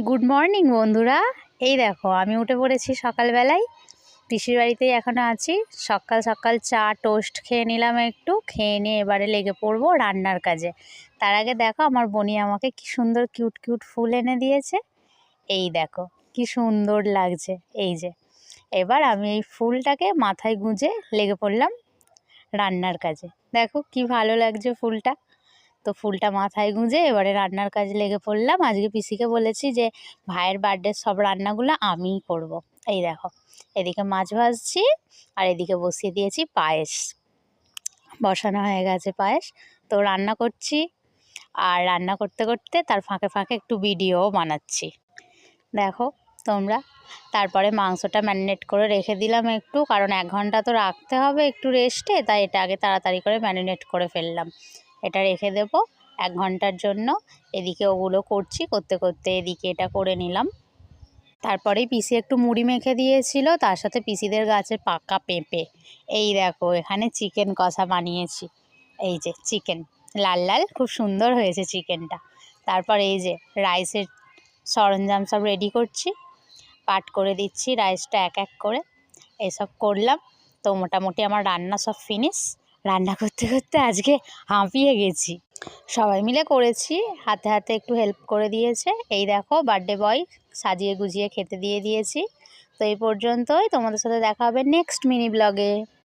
Good morning বন্ধুরা। এই দেখো আমি উঠে পড়েছি সকালবেলায়, পিসির বাড়িতেই এখনও আছি। সকাল সকাল চা টোস্ট খেয়ে নিলাম, একটু খেয়ে নিয়ে এবারে লেগে পড়বো রান্নার কাজে। তার আগে দেখো আমার বোনি আমাকে কি সুন্দর কিউট কিউট ফুল এনে দিয়েছে। এই দেখো কি সুন্দর লাগছে। এই যে এবার আমি এই ফুলটাকে মাথায় গুঁজে লেগে পড়লাম রান্নার কাজে। দেখো কি ভালো লাগছে ফুলটা। তো ফুলটা মাথায় গুঁজে এবারে রান্নার কাজে লেগে পড়লাম। আজকে পিসিকে বলেছি যে ভাইয়ের বার্থডের সব রান্নাগুলো আমিই করব। এই দেখো এদিকে মাছ ভাজছি আর এদিকে বসিয়ে দিয়েছি পায়েস। বসানো হয়ে গেছে পায়েস, তো রান্না করছি। আর রান্না করতে করতে তার ফাঁকে ফাঁকে একটু ভিডিও বানাচ্ছি, দেখো তোমরা। তারপরে মাংসটা ম্যারিনেট করে রেখে দিলাম একটু, কারণ 1 ঘন্টা তো রাখতে হবে একটু রেস্টে, তাই এটা আগে তাড়াতাড়ি করে ম্যারিনেট করে ফেললাম। এটা রেখে দেবো 1 ঘন্টার জন্য। এদিকে ওগুলো করছি, করতে করতে এদিকে এটা করে নিলাম। তারপরেই পিসি একটু মুড়ি মেখে দিয়েছিল, তার সাথে পিসিদের গাছের পাকা পেঁপে। এই দেখো এখানে চিকেন কষা বানিয়েছি। এই যে চিকেন লাল লাল খুব সুন্দর হয়েছে চিকেনটা। তারপর এই যে রাইসের সরঞ্জাম সব রেডি করছি, পাট করে দিচ্ছি রাইসটা এক এক করে। এসব করলাম, তো মোটামুটি আমার রান্না সব ফিনিশ। রান্না করতে করতে আজকে হাঁপিয়ে গেছি। সবাই মিলে করেছি, হাতে হাতে একটু হেল্প করে দিয়েছে। এই দেখো বার্থডে বয় সাজিয়ে গুজিয়ে খেতে দিয়ে দিয়েছি। তো এই পর্যন্তই, তোমাদের সাথে দেখা হবে নেক্সট মিনি ব্লগে।